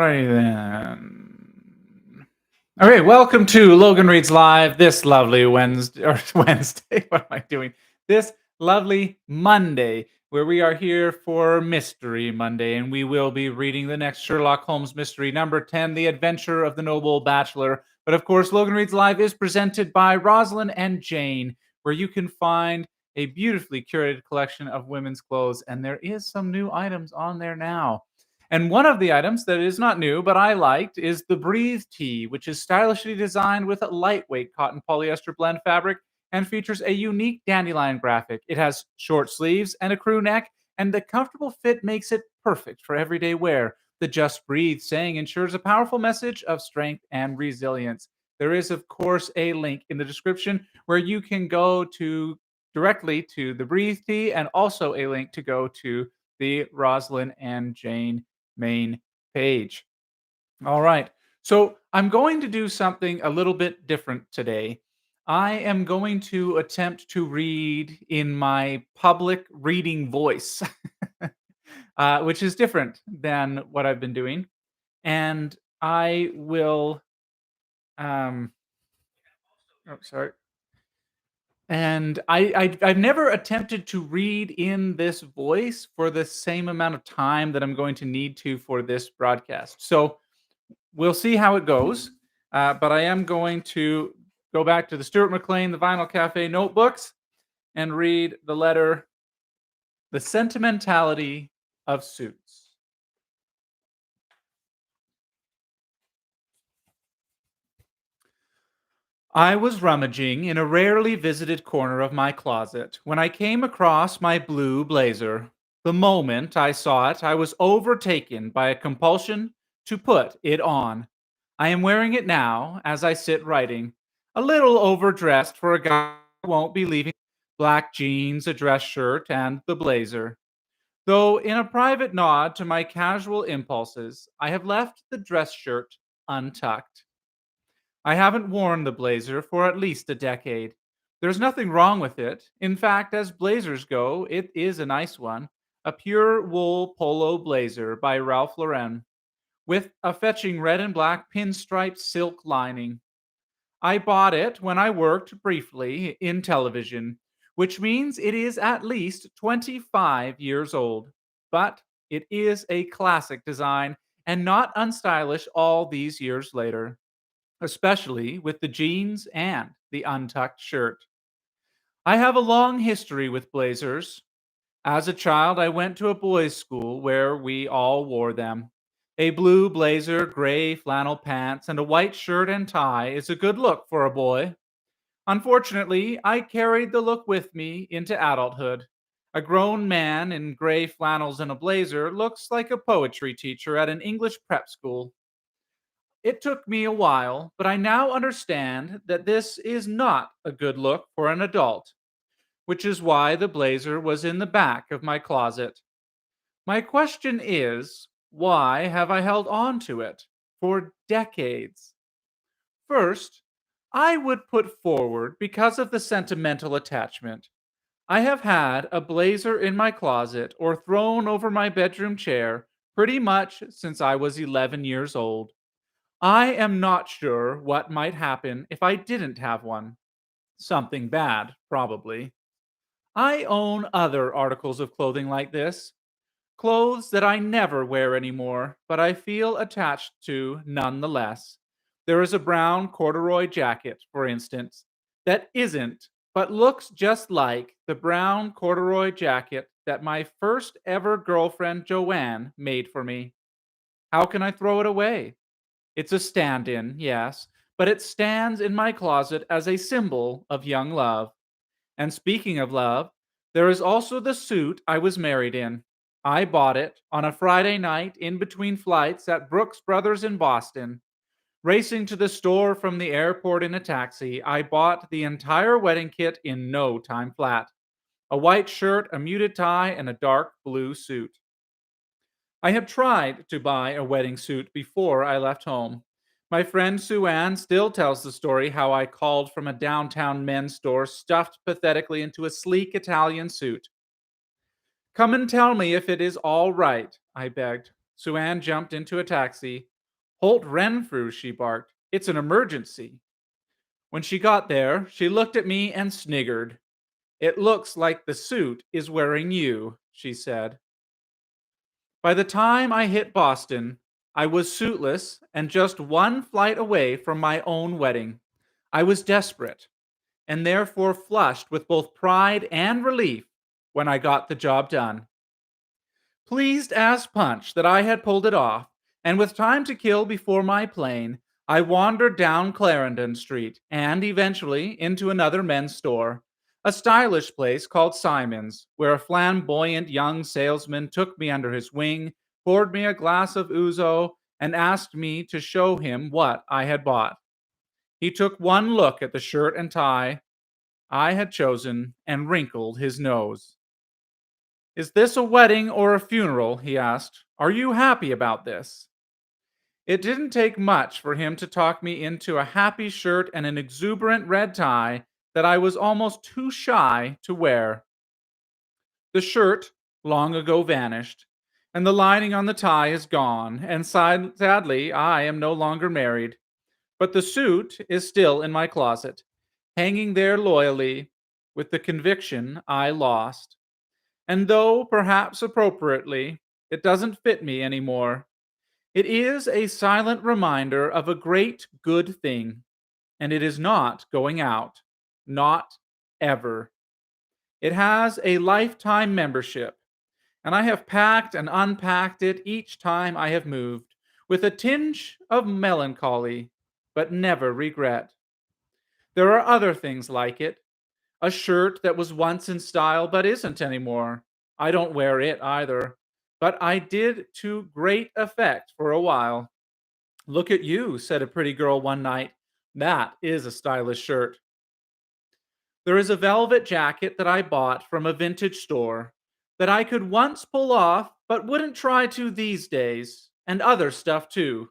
Alrighty then. Okay, welcome to Logan Reads Live this lovely Wednesday or Wednesday. What am I doing? This lovely Monday, where we are here for Mystery Monday, and we will be reading the next Sherlock Holmes mystery, number 10, The Adventure of the Noble Bachelor. But of course, Logan Reads Live is presented by Rosalind and Jane, where you can find a beautifully curated collection of women's clothes, and there is some new items on there now. And one of the items that is not new, but I liked, is the Breathe Tee, which is stylishly designed with a lightweight cotton polyester blend fabric and features a unique dandelion graphic. It has short sleeves and a crew neck, and the comfortable fit makes it perfect for everyday wear. The Just Breathe saying ensures a powerful message of strength and resilience. There is, of course, a link in the description where you can go to directly to the Breathe Tee and also a link to go to the Rosalind and Jane main page. All right. So I'm going to do something a little bit different today. I am going to attempt to read in my public reading voice, which is different than what I've been doing. And I will, um, oh, sorry. And I've never attempted to read in this voice for the same amount of time that I'm going to need to for this broadcast. So we'll see how it goes. But I am going to go back to the Stuart McLean, the Vinyl Cafe notebooks, and read the letter, The Sentimentality of Suits. I was rummaging in a rarely visited corner of my closet when I came across my blue blazer. The moment I saw it, I was overtaken by a compulsion to put it on. I am wearing it now as I sit writing, a little overdressed for a guy who won't be leaving. Black jeans, a dress shirt, and the blazer. Though, in a private nod to my casual impulses, I have left the dress shirt untucked. I haven't worn the blazer for at least a decade. There's nothing wrong with it. In fact, as blazers go, it is a nice one. A pure wool polo blazer by Ralph Lauren, with a fetching red and black pinstripe silk lining. I bought it when I worked briefly in television, which means it is at least 25 years old. But it is a classic design and not unstylish all these years later, especially with the jeans and the untucked shirt. I have a long history with blazers. As a child, I went to a boys' school where we all wore them. A blue blazer, gray flannel pants, and a white shirt and tie is a good look for a boy. Unfortunately, I carried the look with me into adulthood. A grown man in gray flannels and a blazer looks like a poetry teacher at an English prep school. It took me a while, but I now understand that this is not a good look for an adult, which is why the blazer was in the back of my closet. My question is, why have I held on to it for decades? First, I would put forward because of the sentimental attachment. I have had a blazer in my closet or thrown over my bedroom chair pretty much since I was 11 years old. I am not sure what might happen if I didn't have one. Something bad, probably. I own other articles of clothing like this. Clothes that I never wear anymore, but I feel attached to nonetheless. There is a brown corduroy jacket, for instance, that isn't, but looks just like the brown corduroy jacket that my first ever girlfriend Joanne made for me. How can I throw it away? It's a stand in, yes, but it stands in my closet as a symbol of young love. And speaking of love, there is also the suit I was married in. I bought it on a Friday night in between flights at Brooks Brothers in Boston. Racing to the store from the airport in a taxi, I bought the entire wedding kit in no time flat: a white shirt, a muted tie, and a dark blue suit. I have tried to buy a wedding suit before I left home. My friend Sue Ann still tells the story how I called from a downtown men's store stuffed pathetically into a sleek Italian suit. Come and tell me if it is all right, I begged. Sue Ann jumped into a taxi. Holt Renfrew, she barked. It's an emergency. When she got there, she looked at me and sniggered. It looks like the suit is wearing you, she said. By the time I hit Boston, I was suitless and just one flight away from my own wedding. I was desperate and therefore flushed with both pride and relief when I got the job done. Pleased as punch that I had pulled it off, and with time to kill before my plane, I wandered down Clarendon Street and eventually into another men's store, a stylish place called Simon's, where a flamboyant young salesman took me under his wing, poured me a glass of ouzo, and asked me to show him what I had bought. He took one look at the shirt and tie I had chosen and wrinkled his nose. Is this a wedding or a funeral? He asked. Are you happy about this? It didn't take much for him to talk me into a happy shirt and an exuberant red tie that I was almost too shy to wear. The shirt long ago vanished, and the lining on the tie is gone, and sadly, I am no longer married. But the suit is still in my closet, hanging there loyally, with the conviction I lost. And though, perhaps appropriately, it doesn't fit me anymore, it is a silent reminder of a great good thing, and it is not going out. Not ever. It has a lifetime membership, and I have packed and unpacked it each time I have moved, with a tinge of melancholy, but never regret. There are other things like it. A shirt that was once in style but isn't anymore. I don't wear it either, but I did to great effect for a while. Look at you, said a pretty girl one night. That is a stylish shirt. There is a velvet jacket that I bought from a vintage store that I could once pull off but wouldn't try to these days, and other stuff too.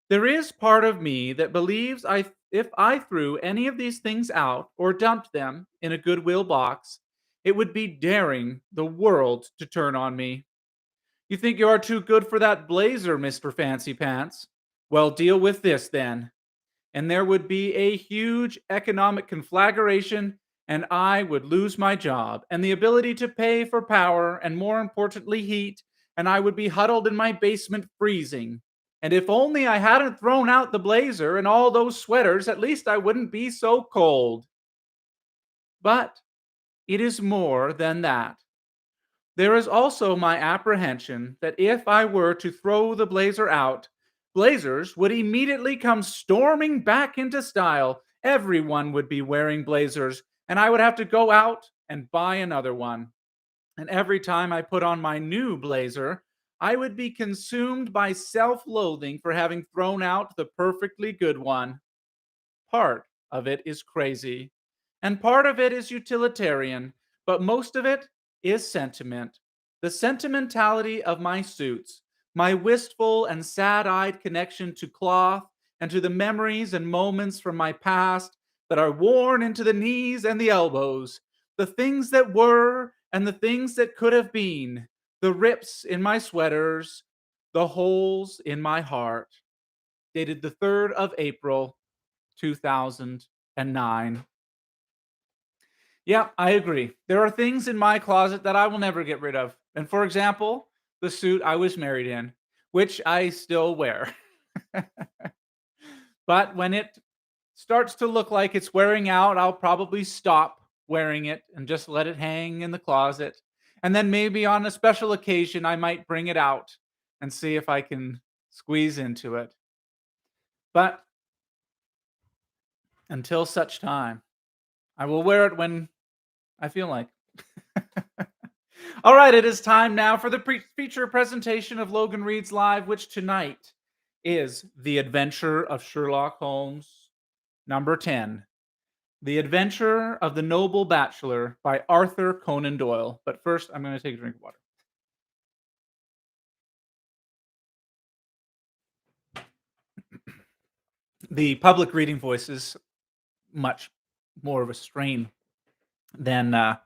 There is part of me that believes if I threw any of these things out or dumped them in a Goodwill box, it would be daring the world to turn on me. You think you are too good for that blazer, Mr. Fancy Pants? Well, deal with this then. And there would be a huge economic conflagration, and I would lose my job and the ability to pay for power and, more importantly, heat, and I would be huddled in my basement freezing. And if only I hadn't thrown out the blazer and all those sweaters, at least I wouldn't be so cold. But it is more than that. There is also my apprehension that if I were to throw the blazer out, blazers would immediately come storming back into style. Everyone would be wearing blazers, and I would have to go out and buy another one. And every time I put on my new blazer, I would be consumed by self loathing for having thrown out the perfectly good one. Part of it is crazy, and part of it is utilitarian, but most of it is sentiment. The sentimentality of my suits, my wistful and sad eyed connection to cloth and to the memories and moments from my past that are worn into the knees and the elbows, the things that were and the things that could have been, the rips in my sweaters, the holes in my heart. Dated the 3rd of April, 2009. Yeah, I agree. There are things in my closet that I will never get rid of. And for example, the suit I was married in, which I still wear. But when it starts to look like it's wearing out, I'll probably stop wearing it and just let it hang in the closet. And then maybe on a special occasion, I might bring it out and see if I can squeeze into it. But until such time, I will wear it when I feel like. All right, it is time now for the feature presentation of Logan Reads Live, which tonight is The Adventure of Sherlock Holmes, number 10. The Adventure of the Noble Bachelor by Arthur Conan Doyle. But first, I'm going to take a drink of water. The public reading voice is much more of a strain than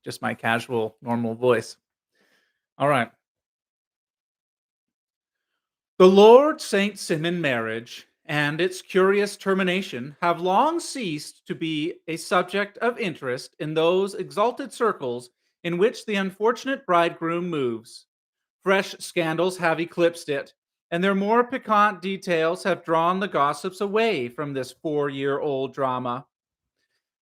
just my casual, normal voice. All right. The Lord St. Simon marriage and its curious termination have long ceased to be a subject of interest in those exalted circles in which the unfortunate bridegroom moves. Fresh scandals have eclipsed it, and their more piquant details have drawn the gossips away from this 4-year old drama.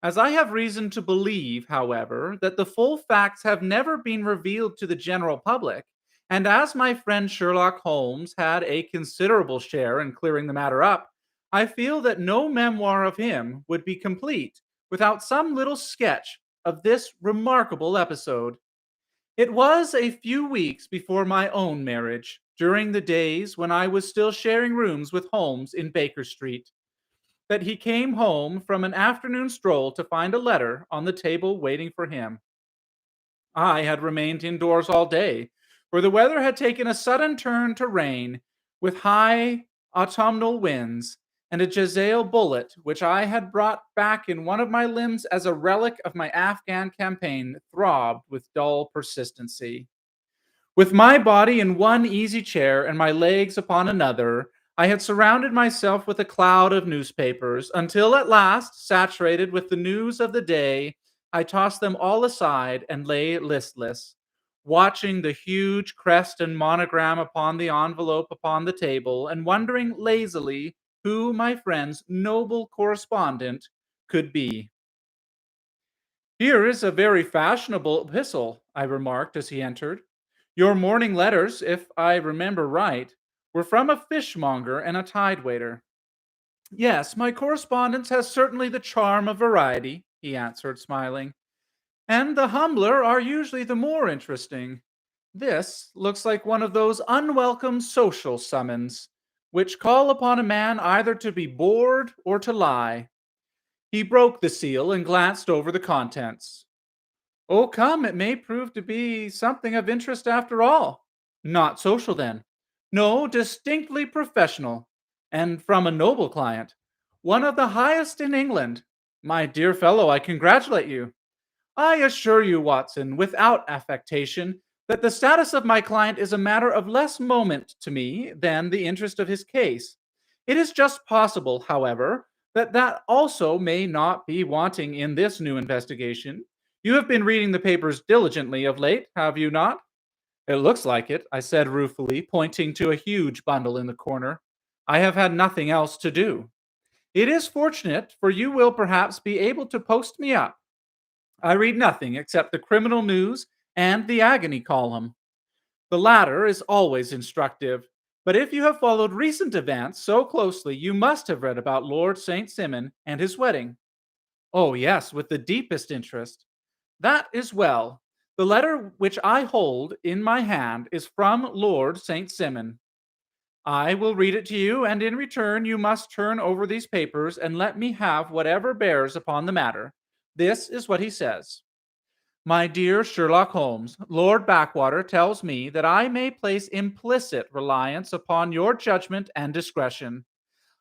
As I have reason to believe, however, that the full facts have never been revealed to the general public, and as my friend Sherlock Holmes had a considerable share in clearing the matter up, I feel that no memoir of him would be complete without some little sketch of this remarkable episode. It was a few weeks before my own marriage, during the days when I was still sharing rooms with Holmes in Baker Street, that he came home from an afternoon stroll to find a letter on the table waiting for him. I had remained indoors all day, for the weather had taken a sudden turn to rain, with high autumnal winds, and a Jezail bullet, which I had brought back in one of my limbs as a relic of my Afghan campaign, throbbed with dull persistency. With my body in one easy chair and my legs upon another, I had surrounded myself with a cloud of newspapers until at last, saturated with the news of the day, I tossed them all aside and lay listless, watching the huge crest and monogram upon the envelope upon the table and wondering lazily who my friend's noble correspondent could be. "Here is a very fashionable epistle," I remarked as he entered. "Your morning letters, if I remember right, were from a fishmonger and a tide waiter." "Yes, my correspondence has certainly the charm of variety," he answered, smiling, "and the humbler are usually the more interesting. This looks like one of those unwelcome social summons, which call upon a man either to be bored or to lie." He broke the seal and glanced over the contents. "Oh, come, it may prove to be something of interest after all." "Not social, then?" "No, distinctly professional, and from a noble client. One of the highest in England. My dear fellow, I congratulate you. I assure you, Watson, without affectation, that the status of my client is a matter of less moment to me than the interest of his case. It is just possible, however, that also may not be wanting in this new investigation. You have been reading the papers diligently of late, have you not?" "It looks like it," I said ruefully, pointing to a huge bundle in the corner. "I have had nothing else to do." "It is fortunate, for you will perhaps be able to post me up. I read nothing except the criminal news and the agony column. The latter is always instructive. But if you have followed recent events so closely, you must have read about Lord St. Simon and his wedding." "Oh, yes, with the deepest interest." "That is well. The letter which I hold in my hand is from Lord St. Simon. I will read it to you, and in return you must turn over these papers and let me have whatever bears upon the matter. This is what he says. "My dear Sherlock Holmes, Lord Backwater tells me that I may place implicit reliance upon your judgment and discretion.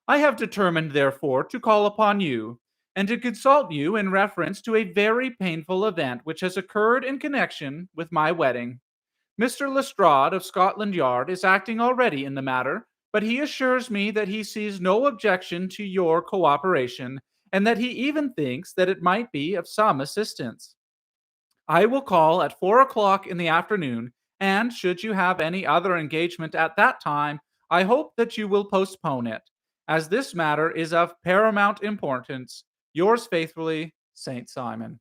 I have determined, therefore, to call upon you, and to consult you in reference to a very painful event which has occurred in connection with my wedding. Mr. Lestrade of Scotland Yard is acting already in the matter, but he assures me that he sees no objection to your cooperation, and that he even thinks that it might be of some assistance. I will call at 4 o'clock in the afternoon, and should you have any other engagement at that time, I hope that you will postpone it, as this matter is of paramount importance. Yours faithfully, St. Simon."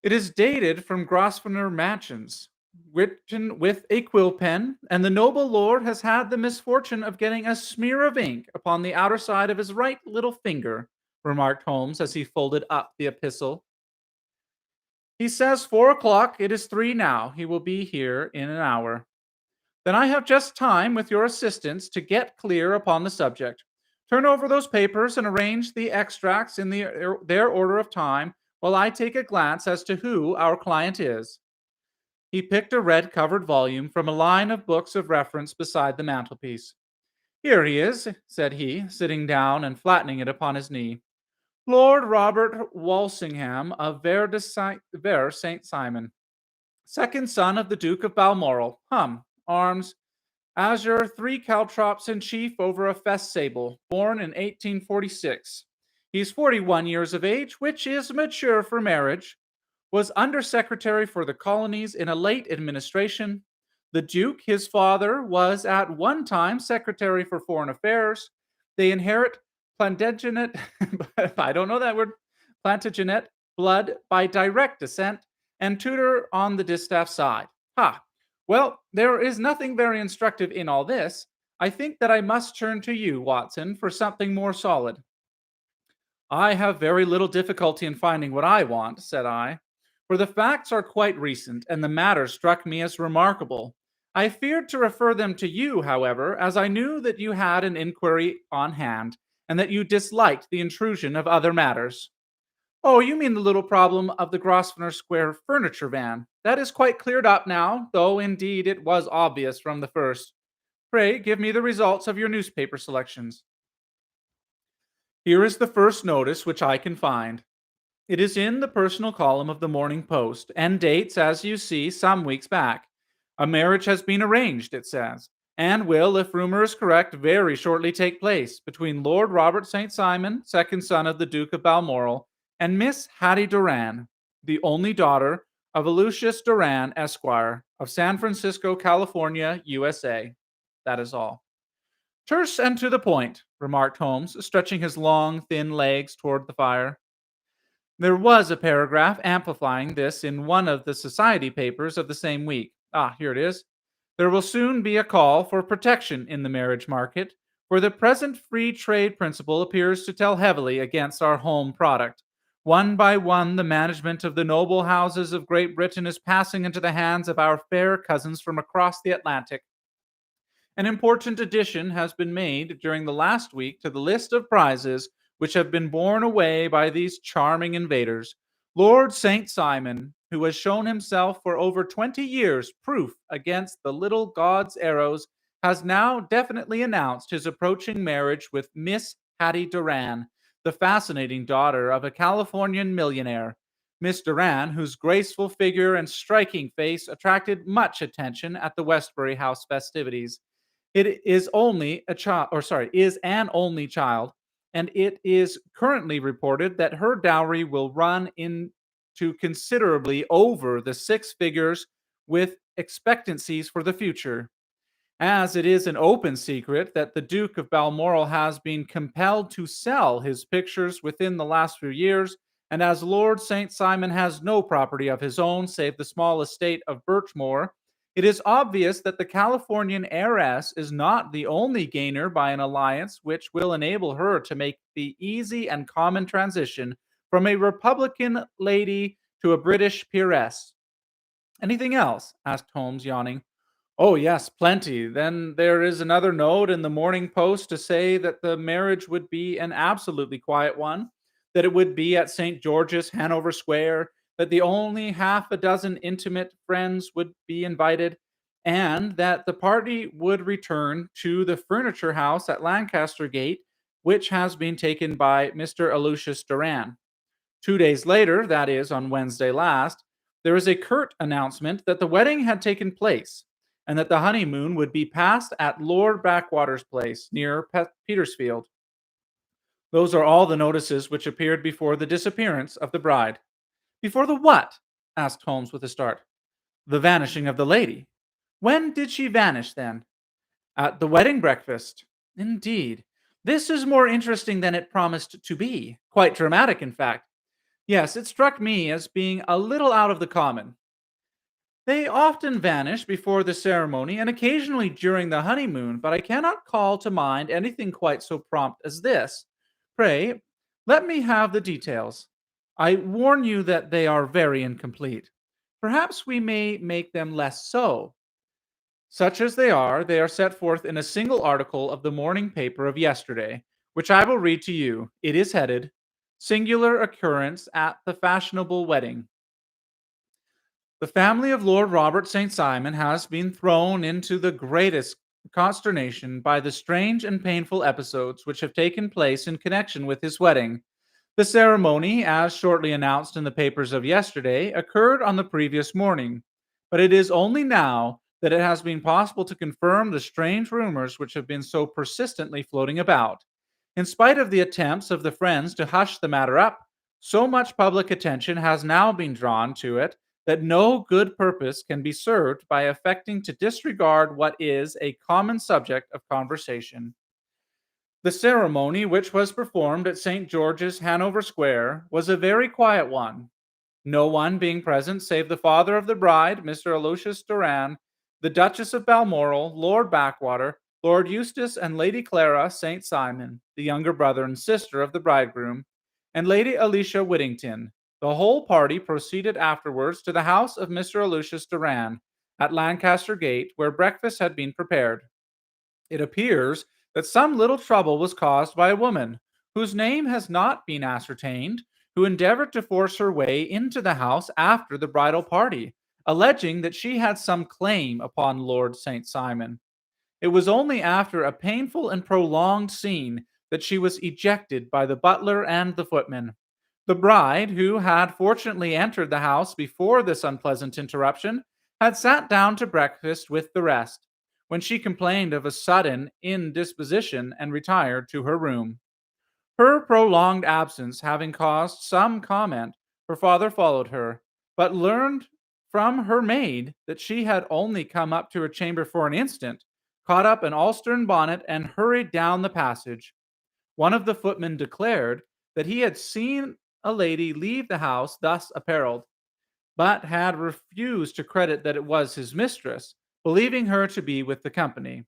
It is dated from Grosvenor Mansions, written with a quill pen, and the noble lord has had the misfortune of getting a smear of ink upon the outer side of his right little finger, remarked Holmes as he folded up the epistle. "He says 4 o'clock. It is 3 now. He will be here in an hour. Then I have just time, with your assistance, to get clear upon the subject. Turn over those papers and arrange the extracts in their order of time, while I take a glance as to who our client is." He picked a red covered volume from a line of books of reference beside the mantelpiece. "Here he is," said he, sitting down and flattening it upon his knee. "Lord Robert Walsingham of Ver St. Simon, second son of the Duke of Balmoral. Hum. Arms. Azure, three caltrops in chief over a fess sable, born in 1846. He's 41 years of age, which is mature for marriage. Was undersecretary for the colonies in a late administration. The Duke, his father, was at one time secretary for foreign affairs. They inherit Plantagenet, I don't know that word, Plantagenet blood by direct descent, and Tudor on the distaff side. Ha! Well, there is nothing very instructive in all this. I think that I must turn to you, Watson, for something more solid. I have very little difficulty in finding what I want, said I, for the facts are quite recent, and the matter struck me as remarkable. I feared to refer them to you, however, as I knew that you had an inquiry on hand, and that you disliked the intrusion of other matters. Oh, you mean the little problem of the Grosvenor Square furniture van. That is quite cleared up now, though indeed it was obvious from the first. Pray give me the results of your newspaper selections. Here is the first notice which I can find. It is in the personal column of the Morning Post, and dates, as you see, some weeks back. A marriage has been arranged, it says, and will, if rumor is correct, very shortly take place between Lord Robert St. Simon, second son of the Duke of Balmoral, and Miss Hattie Doran, the only daughter of Aloysius Doran, Esquire, of San Francisco, California, USA. That is all. Terse and to the point, remarked Holmes, stretching his long, thin legs toward the fire. There was a paragraph amplifying this in one of the society papers of the same week. Ah, here it is. There will soon be a call for protection in the marriage market, for the present free trade principle appears to tell heavily against our home product. One by one, the management of the noble houses of Great Britain is passing into the hands of our fair cousins from across the Atlantic. An important addition has been made during the last week to the list of prizes which have been borne away by these charming invaders. Lord St. Simon, who has shown himself for over 20 years proof against the little god's arrows, has now definitely announced his approaching marriage with Miss Hattie Doran, the fascinating daughter of a Californian millionaire. Miss Doran, whose graceful figure and striking face attracted much attention at the Westbury House festivities. It is only a child, or sorry, is an only child, and it is currently reported that her dowry will run into considerably over the six figures with expectancies for the future. As it is an open secret that the Duke of Balmoral has been compelled to sell his pictures within the last few years, and as Lord St. Simon has no property of his own save the small estate of Birchmoor, it is obvious that the Californian heiress is not the only gainer by an alliance which will enable her to make the easy and common transition from a Republican lady to a British peeress. Anything else? Asked Holmes, yawning. Oh, yes, plenty. Then there is another note in the Morning Post to say that the marriage would be an absolutely quiet one, that it would be at St. George's, Hanover Square, that the only half a dozen intimate friends would be invited, and that the party would return to the furniture house at Lancaster Gate, which has been taken by Mr. Aloysius Doran. 2 days later, that is, on Wednesday last, there is a curt announcement that the wedding had taken place and that the honeymoon would be passed at Lord Backwater's place near Petersfield. Those are all the notices which appeared before the disappearance of the bride. Before the what? Asked Holmes with a start. The vanishing of the lady. When did she vanish then? At the wedding breakfast. Indeed. This is more interesting than it promised to be. Quite dramatic, in fact. Yes, it struck me as being a little out of the common. They often vanish before the ceremony and occasionally during the honeymoon, but I cannot call to mind anything quite so prompt as this. Pray, let me have the details. I warn you that they are very incomplete. Perhaps we may make them less so. Such as they are set forth in a single article of the morning paper of yesterday, which I will read to you. It is headed, Singular Occurrence at the Fashionable Wedding. The family of Lord Robert St. Simon has been thrown into the greatest consternation by the strange and painful episodes which have taken place in connection with his wedding. The ceremony, as shortly announced in the papers of yesterday, occurred on the previous morning, but it is only now that it has been possible to confirm the strange rumors which have been so persistently floating about. In spite of the attempts of the friends to hush the matter up, so much public attention has now been drawn to it that no good purpose can be served by affecting to disregard what is a common subject of conversation. The ceremony, which was performed at St. George's, Hanover Square, was a very quiet one, no one being present save the father of the bride, Mr. Aloysius Doran, the Duchess of Balmoral, Lord Backwater, Lord Eustace, and Lady Clara St. Simon, the younger brother and sister of the bridegroom, and Lady Alicia Whittington. The whole party proceeded afterwards to the house of Mr. Aloysius Doran, at Lancaster Gate, where breakfast had been prepared. It appears that some little trouble was caused by a woman, whose name has not been ascertained, who endeavored to force her way into the house after the bridal party, alleging that she had some claim upon Lord St. Simon. It was only after a painful and prolonged scene that she was ejected by the butler and the footman. The bride, who had fortunately entered the house before this unpleasant interruption, had sat down to breakfast with the rest, when she complained of a sudden indisposition and retired to her room. Her prolonged absence having caused some comment, her father followed her, but learned from her maid that she had only come up to her chamber for an instant, caught up an ulster and bonnet, and hurried down the passage. One of the footmen declared that he had seen a lady leave the house thus apparelled, but had refused to credit that it was his mistress, believing her to be with the company.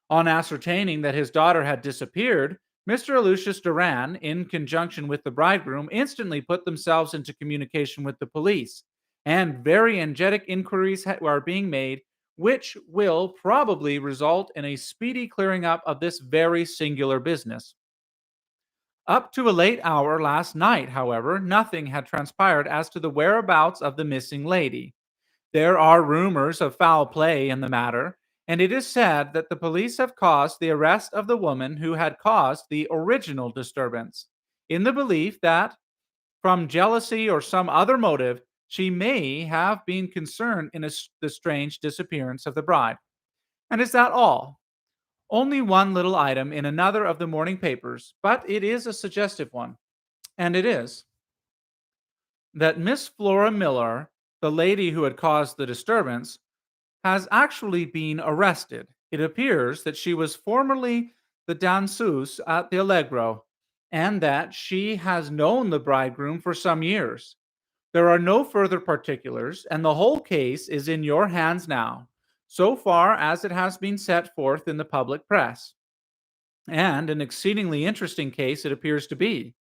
On ascertaining that his daughter had disappeared, Mr. Lucius Duran, in conjunction with the bridegroom, instantly put themselves into communication with the police, and very energetic inquiries are being made, which will probably result in a speedy clearing up of this very singular business. Up to a late hour last night, however, nothing had transpired as to the whereabouts of the missing lady. There are rumors of foul play in the matter, and it is said that the police have caused the arrest of the woman who had caused the original disturbance, in the belief that, from jealousy or some other motive, she may have been concerned in the strange disappearance of the bride. And is that all? Only one little item in another of the morning papers, but it is a suggestive one. And it is that Miss Flora Miller, the lady who had caused the disturbance, has actually been arrested. It appears that she was formerly the danseuse at the Allegro, and that she has known the bridegroom for some years. There are no further particulars, and the whole case is in your hands now, so far as it has been set forth in the public press. And an exceedingly interesting case it appears to be.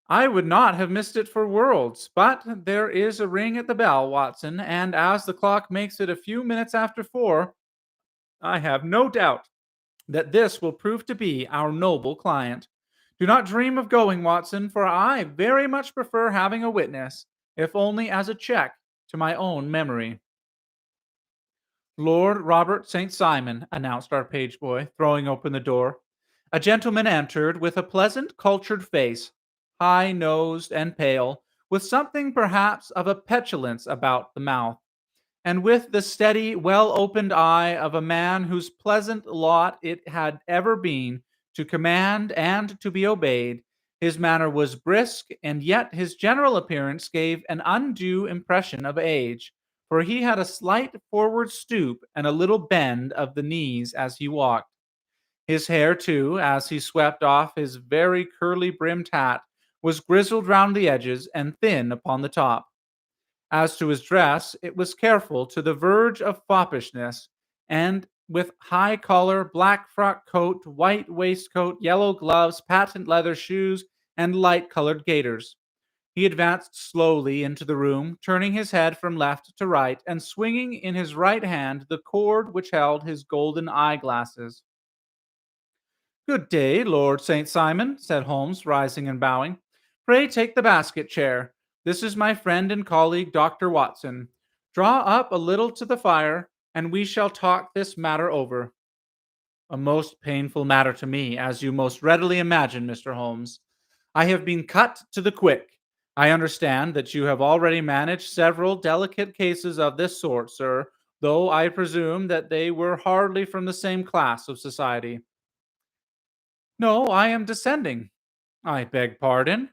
I would not have missed it for worlds, but there is a ring at the bell, Watson, and as the clock makes it a few minutes after 4, I have no doubt that this will prove to be our noble client. Do not dream of going, Watson, for I very much prefer having a witness, if only as a check to my own memory. Lord Robert St. Simon, announced our page boy, throwing open the door. A gentleman entered with a pleasant, cultured face, high nosed and pale, with something perhaps of a petulance about the mouth, and with the steady, well opened eye of a man whose pleasant lot it had ever been to command and to be obeyed. His manner was brisk, and yet his general appearance gave an undue impression of age, for he had a slight forward stoop and a little bend of the knees as he walked. His hair, too, as he swept off his very curly brimmed hat, was grizzled round the edges and thin upon the top. As to his dress, it was careful to the verge of foppishness, and with high collar, black frock coat, white waistcoat, yellow gloves, patent leather shoes, and light colored gaiters. He advanced slowly into the room, turning his head from left to right, and swinging in his right hand the cord which held his golden eyeglasses. "Good day, Lord St. Simon," said Holmes, rising and bowing. "Pray take the basket chair. This is my friend and colleague, Dr. Watson. Draw up a little to the fire, and we shall talk this matter over." "A most painful matter to me, as you most readily imagine, Mr. Holmes. I have been cut to the quick. I understand that you have already managed several delicate cases of this sort, sir, though I presume that they were hardly from the same class of society. No, I am descending. I beg pardon.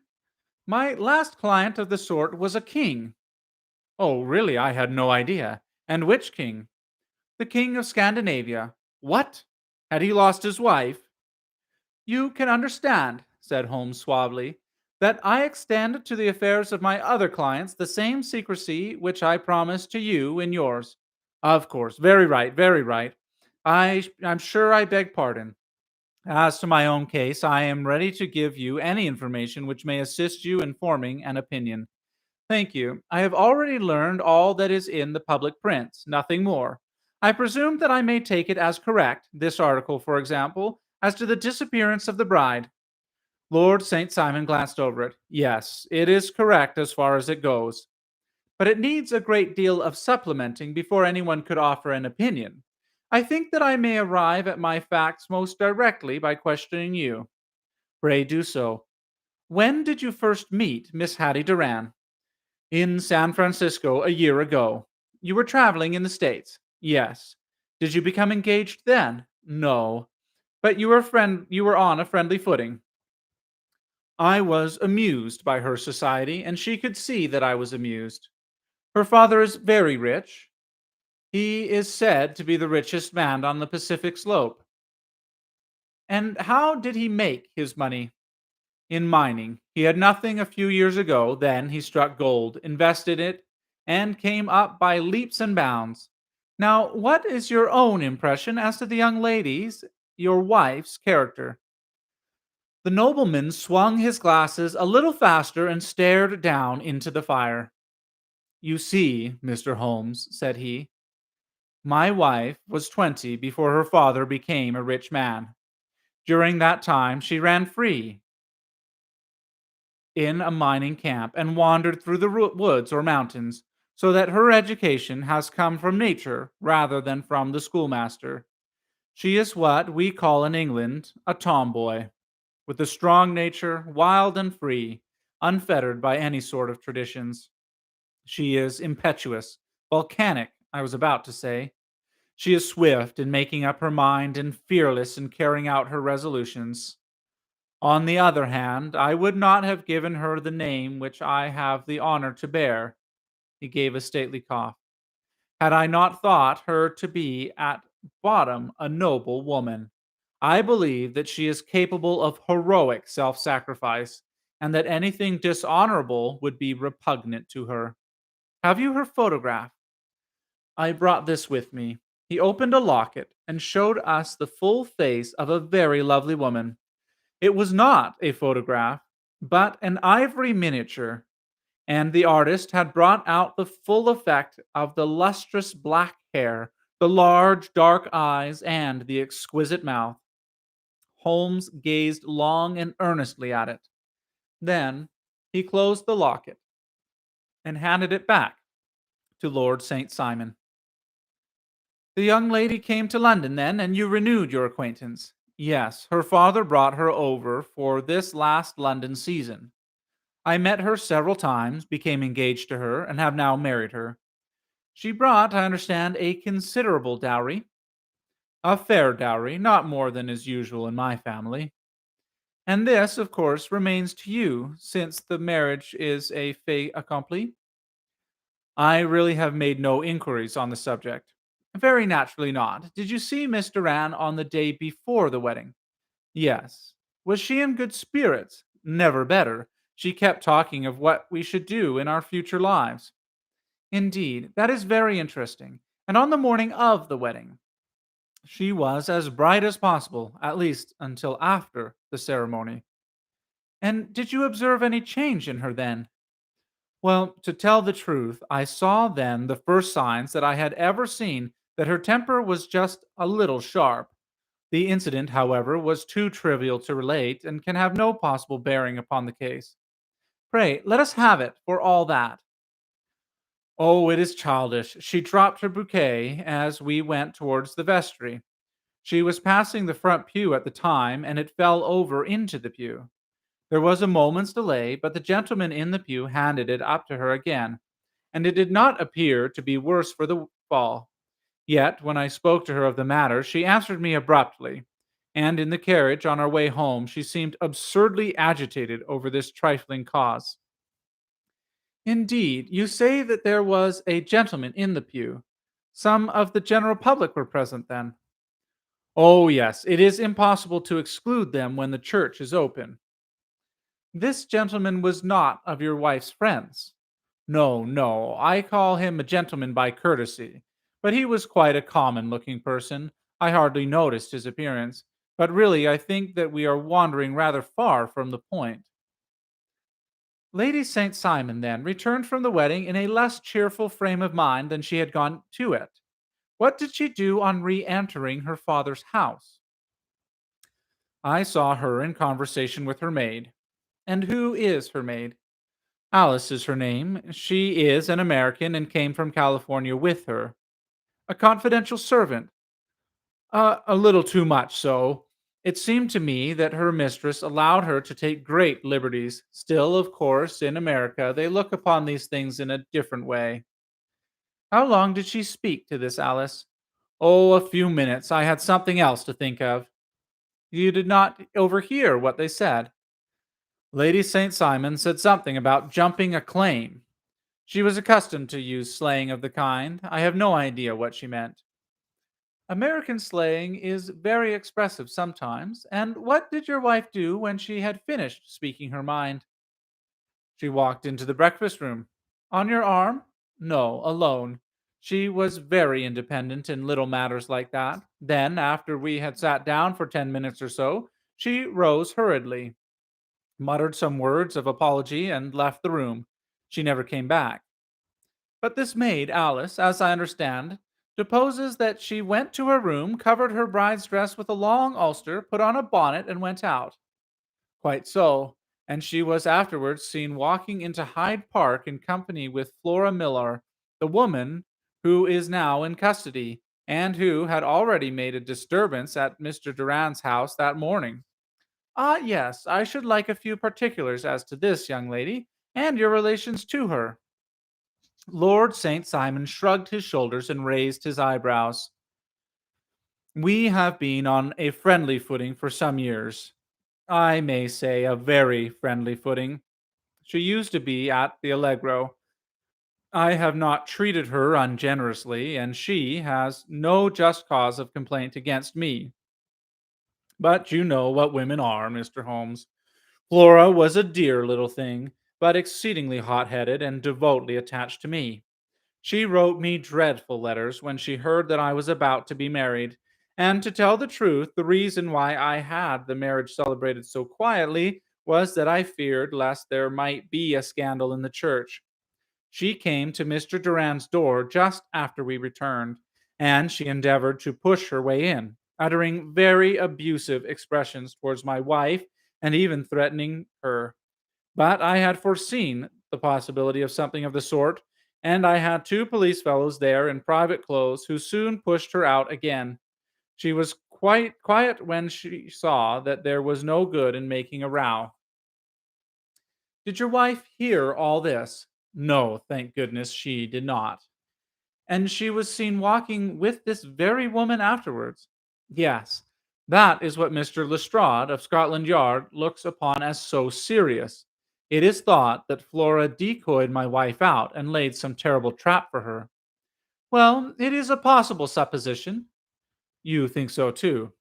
My last client of the sort was a king. Oh, really? I had no idea. And which king? The king of Scandinavia. What? Had he lost his wife? You can understand, said Holmes suavely, that I extend to the affairs of my other clients the same secrecy which I promised to you in yours. Of course. Very right, very right. I'm sure I beg pardon. As to my own case, I am ready to give you any information which may assist you in forming an opinion. Thank you. I have already learned all that is in the public prints, nothing more. I presume that I may take it as correct, this article, for example, as to the disappearance of the bride. Lord St. Simon glanced over it. Yes, it is correct as far as it goes. But it needs a great deal of supplementing before anyone could offer an opinion. I think that I may arrive at my facts most directly by questioning you. Pray do so. When did you first meet Miss Hattie Duran? In San Francisco a year ago. You were traveling in the States? Yes. Did you become engaged then? No. But you were on a friendly footing. I was amused by her society, and she could see that I was amused. Her father is very rich. He is said to be the richest man on the Pacific slope. And how did he make his money? In mining. He had nothing a few years ago, then he struck gold, invested it, and came up by leaps and bounds. Now, what is your own impression as to the young lady's, your wife's, character? The nobleman swung his glasses a little faster and stared down into the fire. You see, Mr. Holmes, said he, my wife was 20 before her father became a rich man. During that time, she ran free in a mining camp and wandered through the woods or mountains, so that her education has come from nature rather than from the schoolmaster. She is what we call in England a tomboy, with a strong nature, wild and free, unfettered by any sort of traditions. She is impetuous, volcanic, I was about to say. She is swift in making up her mind and fearless in carrying out her resolutions. On the other hand, I would not have given her the name which I have the honor to bear. He gave a stately cough. Had I not thought her to be at bottom a noble woman. I believe that she is capable of heroic self sacrifice, and that anything dishonorable would be repugnant to her. Have you her photograph? I brought this with me. He opened a locket and showed us the full face of a very lovely woman. It was not a photograph, but an ivory miniature, and the artist had brought out the full effect of the lustrous black hair, the large dark eyes, and the exquisite mouth. Holmes gazed long and earnestly at it. Then he closed the locket and handed it back to Lord St. Simon. The young lady came to London then, and you renewed your acquaintance. Yes, her father brought her over for this last London season. I met her several times, became engaged to her, and have now married her. She brought, I understand, a considerable dowry. A fair dowry, not more than is usual in my family. And this, of course, remains to you, since the marriage is a fait accompli. I really have made no inquiries on the subject. Very naturally not. Did you see Miss Duran on the day before the wedding? Yes. Was she in good spirits? Never better. She kept talking of what we should do in our future lives. Indeed, that is very interesting. And on the morning of the wedding, she was as bright as possible, at least until after the ceremony. And did you observe any change in her then? Well, to tell the truth, I saw then the first signs that I had ever seen that her temper was just a little sharp. The incident, however, was too trivial to relate and can have no possible bearing upon the case. Pray, let us have it for all that. Oh, it is childish. She dropped her bouquet as we went towards the vestry. She was passing the front pew at the time, and it fell over into the pew. There was a moment's delay, but the gentleman in the pew handed it up to her again, and it did not appear to be worse for the fall. Yet, when I spoke to her of the matter, she answered me abruptly, and in the carriage on our way home, she seemed absurdly agitated over this trifling cause. Indeed, you say that there was a gentleman in the pew. Some of the general public were present then. Oh, yes, it is impossible to exclude them when the church is open. This gentleman was not of your wife's friends. No, no, I call him a gentleman by courtesy. But he was quite a common looking person. I hardly noticed his appearance. But really, I think that we are wandering rather far from the point. Lady St. Simon, then, returned from the wedding in a less cheerful frame of mind than she had gone to it. What did she do on re entering her father's house? I saw her in conversation with her maid. And who is her maid? Alice is her name. She is an American and came from California with her. A confidential servant. A little too much so. It seemed to me that her mistress allowed her to take great liberties. Still, of course, in America, they look upon these things in a different way. How long did she speak to this Alice? Oh, a few minutes. I had something else to think of. You did not overhear what they said. Lady St. Simon said something about jumping a claim. She was accustomed to use slang of the kind. I have no idea what she meant. American slang is very expressive sometimes. And what did your wife do when she had finished speaking her mind? She walked into the breakfast room. On your arm? No, alone. She was very independent in little matters like that. Then, after we had sat down for 10 minutes or so, she rose hurriedly, muttered some words of apology, and left the room. She never came back. But this maid, Alice, as I understand, deposes that she went to her room, covered her bride's dress with a long ulster, put on a bonnet, and went out. Quite so. And she was afterwards seen walking into Hyde Park in company with Flora Miller, the woman who is now in custody, and who had already made a disturbance at Mr. Durand's house that morning. Ah, yes, I should like a few particulars as to this young lady, and your relations to her. Lord St. Simon shrugged his shoulders and raised his eyebrows. We have been on a friendly footing for some years. I may say a very friendly footing. She used to be at the Allegro. I have not treated her ungenerously, and she has no just cause of complaint against me. But you know what women are, Mr. Holmes. Flora was a dear little thing, but exceedingly hot headed and devotedly attached to me. She wrote me dreadful letters when she heard that I was about to be married. And to tell the truth, the reason why I had the marriage celebrated so quietly was that I feared lest there might be a scandal in the church. She came to Mr. Durand's door just after we returned, and she endeavored to push her way in, uttering very abusive expressions towards my wife and even threatening her. But I had foreseen the possibility of something of the sort, and I had two police fellows there in private clothes who soon pushed her out again. She was quite quiet when she saw that there was no good in making a row. Did your wife hear all this? No, thank goodness she did not. And she was seen walking with this very woman afterwards. Yes, that is what Mr. Lestrade of Scotland Yard looks upon as so serious. It is thought that Flora decoyed my wife out and laid some terrible trap for her. Well, it is a possible supposition. You think so too.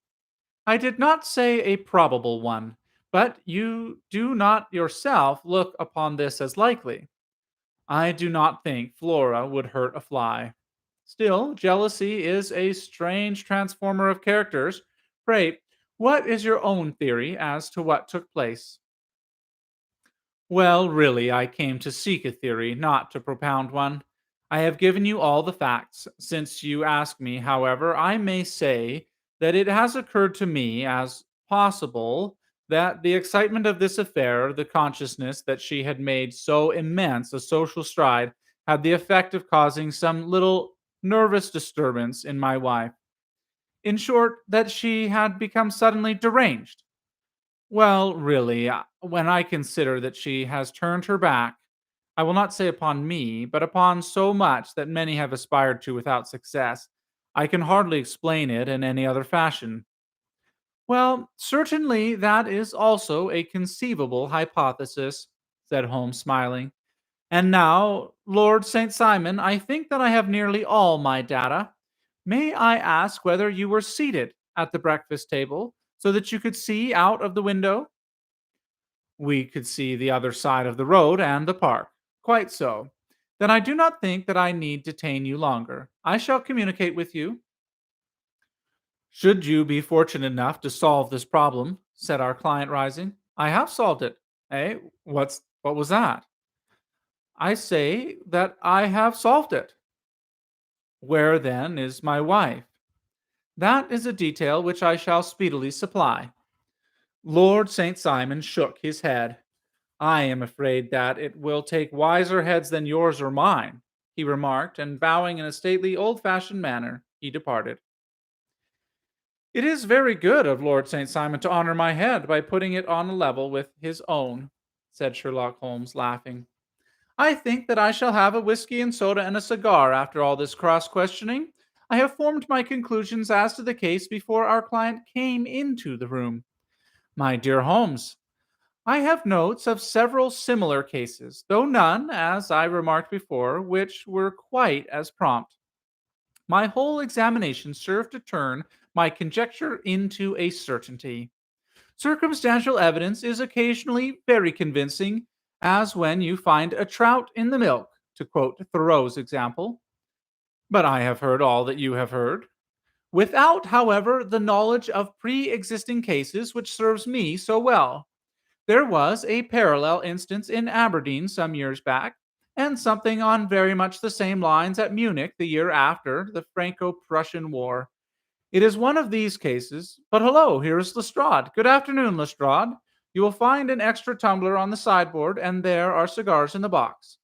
I did not say a probable one, but you do not yourself look upon this as likely. I do not think Flora would hurt a fly. Still, jealousy is a strange transformer of characters. Pray, what is your own theory as to what took place? Well, really, I came to seek a theory, not to propound one. I have given you all the facts. Since you ask me, however, I may say that it has occurred to me as possible that the excitement of this affair, the consciousness that she had made so immense a social stride, had the effect of causing some little nervous disturbance in my wife. In short, that she had become suddenly deranged. Well, really, when I consider that she has turned her back, I will not say upon me, but upon so much that many have aspired to without success, I can hardly explain it in any other fashion. Well, certainly that is also a conceivable hypothesis, said Holmes, smiling. And now, Lord St. Simon, I think that I have nearly all my data. May I ask whether you were seated at the breakfast table so that you could see out of the window? We could see the other side of the road and the park. Quite so. Then I do not think that I need detain you longer. I shall communicate with you. Should you be fortunate enough to solve this problem, said our client, rising. I have solved it. Eh? What was that? I say that I have solved it. Where then is my wife? That is a detail which I shall speedily supply. Lord St. Simon shook his head. I am afraid that it will take wiser heads than yours or mine, he remarked, and bowing in a stately, old fashioned manner, he departed. It is very good of Lord St. Simon to honor my head by putting it on a level with his own, said Sherlock Holmes, laughing. I think that I shall have a whiskey and soda and a cigar after all this cross questioning. I have formed my conclusions as to the case before our client came into the room. My dear Holmes, I have notes of several similar cases, though none, as I remarked before, which were quite as prompt. My whole examination served to turn my conjecture into a certainty. Circumstantial evidence is occasionally very convincing, as when you find a trout in the milk, to quote Thoreau's example. But I have heard all that you have heard, without, however, the knowledge of pre existing cases which serves me so well. There was a parallel instance in Aberdeen some years back, and something on very much the same lines at Munich the year after the Franco Prussian War. It is one of these cases. But hello, here is Lestrade. Good afternoon, Lestrade. You will find an extra tumbler on the sideboard, and there are cigars in the box.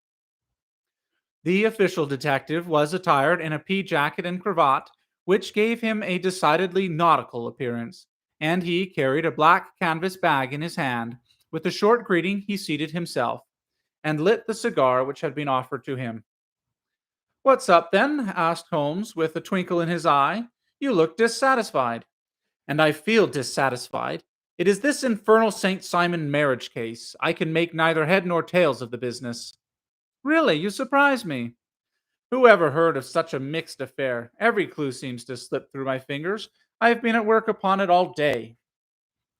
The official detective was attired in a pea jacket and cravat, which gave him a decidedly nautical appearance, and he carried a black canvas bag in his hand. With a short greeting, he seated himself and lit the cigar which had been offered to him. What's up, then? Asked Holmes, with a twinkle in his eye. You look dissatisfied. And I feel dissatisfied. It is this infernal St. Simon marriage case. I can make neither head nor tails of the business. Really, you surprise me. Who ever heard of such a mixed affair? Every clue seems to slip through my fingers. I have been at work upon it all day.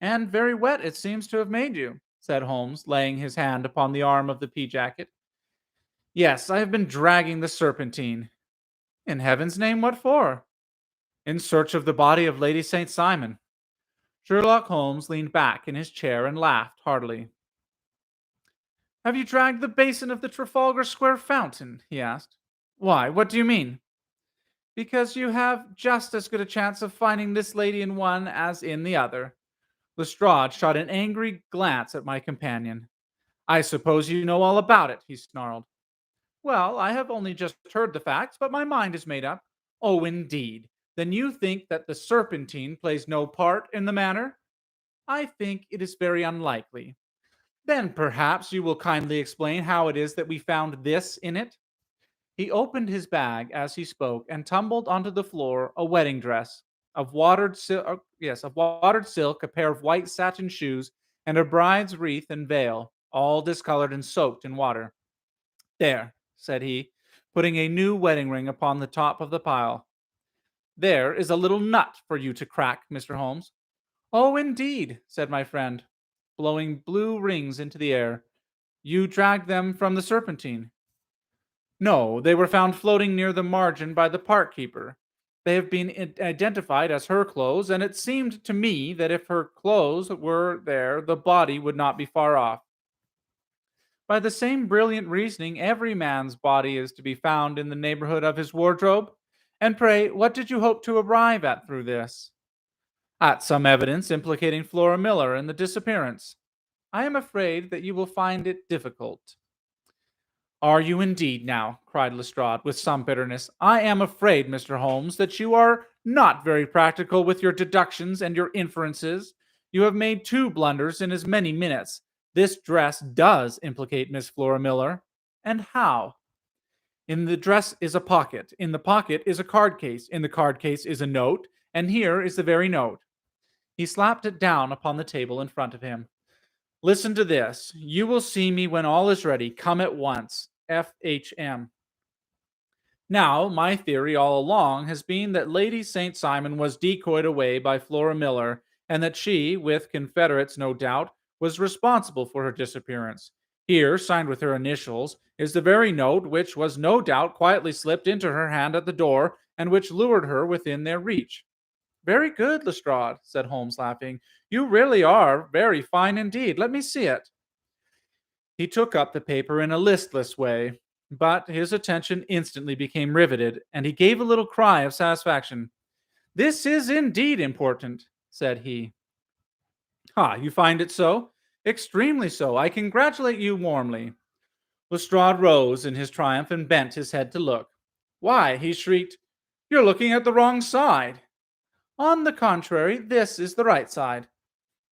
And very wet it seems to have made you, said Holmes, laying his hand upon the arm of the pea jacket. Yes, I have been dragging the serpentine. In heaven's name, what for? In search of the body of Lady St. Simon. Sherlock Holmes leaned back in his chair and laughed heartily. Have you dragged the basin of the Trafalgar Square fountain? He asked. Why, what do you mean? Because you have just as good a chance of finding this lady in one as in the other. Lestrade shot an angry glance at my companion. I suppose you know all about it, he snarled. Well, I have only just heard the facts, but my mind is made up. Oh, indeed. Then you think that the serpentine plays no part in the matter? I think it is very unlikely. Then perhaps you will kindly explain how it is that we found this in it? He opened his bag as he spoke and tumbled onto the floor a wedding dress of watered silk, a pair of white satin shoes, and a bride's wreath and veil, all discolored and soaked in water. There, said he, putting a new wedding ring upon the top of the pile. There is a little nut for you to crack, Mr. Holmes. Oh, indeed, said my friend, blowing blue rings into the air. You dragged them from the serpentine. No, they were found floating near the margin by the park keeper. They have been identified as her clothes, and it seemed to me that if her clothes were there, the body would not be far off. By the same brilliant reasoning, every man's body is to be found in the neighborhood of his wardrobe. And pray, what did you hope to arrive at through this? At some evidence implicating Flora Miller in the disappearance. I am afraid that you will find it difficult. Are you indeed now? Cried Lestrade with some bitterness. I am afraid, Mr. Holmes, that you are not very practical with your deductions and your inferences. You have made two blunders in as many minutes. This dress does implicate Miss Flora Miller. And how? In the dress is a pocket. In the pocket is a card case. In the card case is a note. And here is the very note. He slapped it down upon the table in front of him. Listen to this. You will see me when all is ready. Come at once. FHM. Now, my theory all along has been that Lady St. Simon was decoyed away by Flora Miller, and that she, with Confederates no doubt, was responsible for her disappearance. Here, signed with her initials, is the very note which was no doubt quietly slipped into her hand at the door, and which lured her within their reach. Very good, Lestrade, said Holmes, laughing. You really are very fine indeed. Let me see it. He took up the paper in a listless way, but his attention instantly became riveted, and he gave a little cry of satisfaction. This is indeed important, said he. Ah, you find it so? Extremely so. I congratulate you warmly. Lestrade rose in his triumph and bent his head to look. Why, he shrieked, you're looking at the wrong side. On the contrary, this is the right side.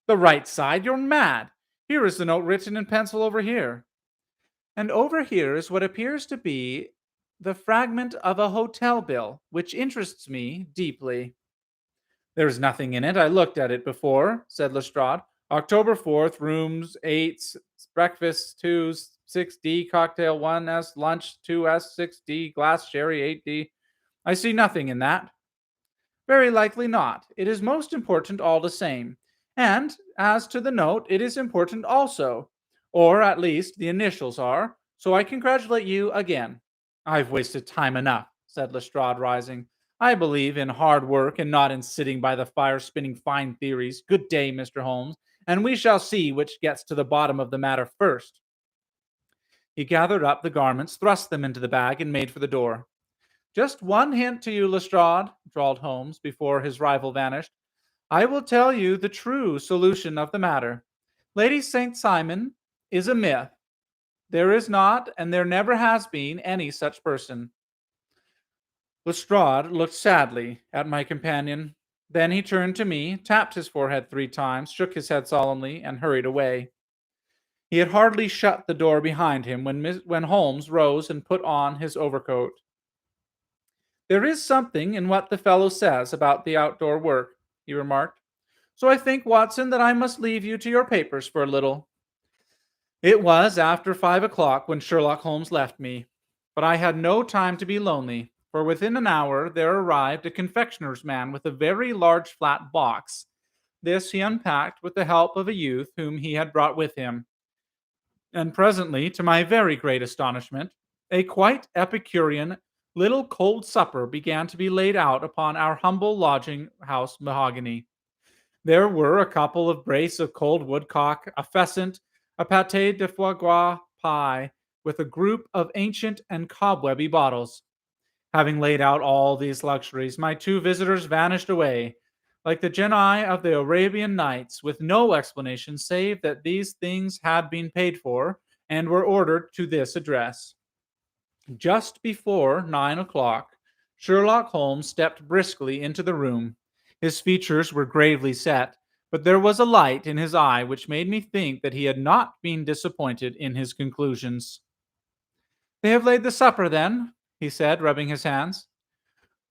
The right side? You're mad. Here is the note written in pencil over here. And over here is what appears to be the fragment of a hotel bill, which interests me deeply. There is nothing in it. I looked at it before, said Lestrade. October 4th, rooms 8, breakfast 2, 6D, cocktail 1S, lunch 2S, 6D, glass sherry 8D. I see nothing in that. Very likely not. It is most important all the same. And as to the note, it is important also. Or at least the initials are. So I congratulate you again. I've wasted time enough, said Lestrade, rising. I believe in hard work and not in sitting by the fire spinning fine theories. Good day, Mr. Holmes, and we shall see which gets to the bottom of the matter first. He gathered up the garments, thrust them into the bag, and made for the door. Just one hint to you, Lestrade, drawled Holmes before his rival vanished. I will tell you the true solution of the matter. Lady St. Simon is a myth. There is not, and there never has been, any such person. Lestrade looked sadly at my companion. Then he turned to me, tapped his forehead 3 times, shook his head solemnly, and hurried away. He had hardly shut the door behind him when Holmes rose and put on his overcoat. There is something in what the fellow says about the outdoor work, he remarked. So I think, Watson, that I must leave you to your papers for a little. It was after 5 o'clock when Sherlock Holmes left me, but I had no time to be lonely, for within an hour there arrived a confectioner's man with a very large flat box. This he unpacked with the help of a youth whom he had brought with him. And presently, to my very great astonishment, a quite Epicurean little cold supper began to be laid out upon our humble lodging house mahogany. There were a couple of brace of cold woodcock, a pheasant, a pâté de foie gras pie, with a group of ancient and cobwebby bottles. Having laid out all these luxuries, my 2 visitors vanished away, like the genii of the Arabian Nights, with no explanation save that these things had been paid for and were ordered to this address. Just before 9 o'clock, Sherlock Holmes stepped briskly into the room. His features were gravely set, but there was a light in his eye which made me think that he had not been disappointed in his conclusions. They have laid the supper, then, he said, rubbing his hands.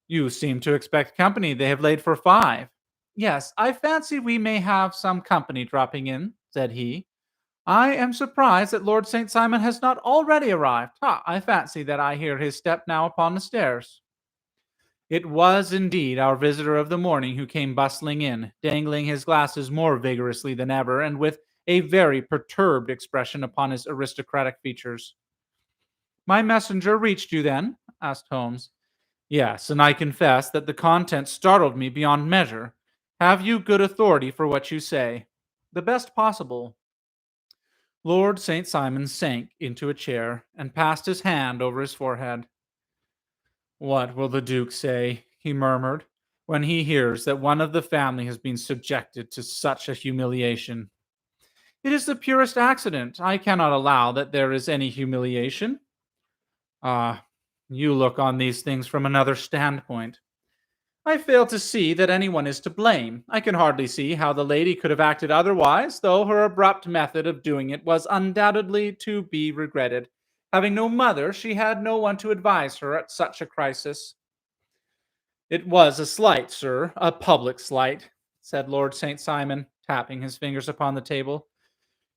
You seem to expect company. They have laid for 5. Yes, I fancy we may have some company dropping in, said he. I am surprised that Lord St. Simon has not already arrived. I fancy that I hear his step now upon the stairs. It was indeed our visitor of the morning who came bustling in, dangling his glasses more vigorously than ever, and with a very perturbed expression upon his aristocratic features. My messenger reached you, then? Asked Holmes. Yes, and I confess that the contents startled me beyond measure. Have you good authority for what you say? The best possible. Lord St. Simon sank into a chair and passed his hand over his forehead. What will the Duke say, he murmured, when he hears that one of the family has been subjected to such a humiliation? It is the purest accident. I cannot allow that there is any humiliation. Ah, you look on these things from another standpoint. I fail to see that anyone is to blame. I can hardly see how the lady could have acted otherwise, though her abrupt method of doing it was undoubtedly to be regretted. Having no mother, she had no one to advise her at such a crisis. It was a slight, sir, a public slight, said Lord St. Simon, tapping his fingers upon the table.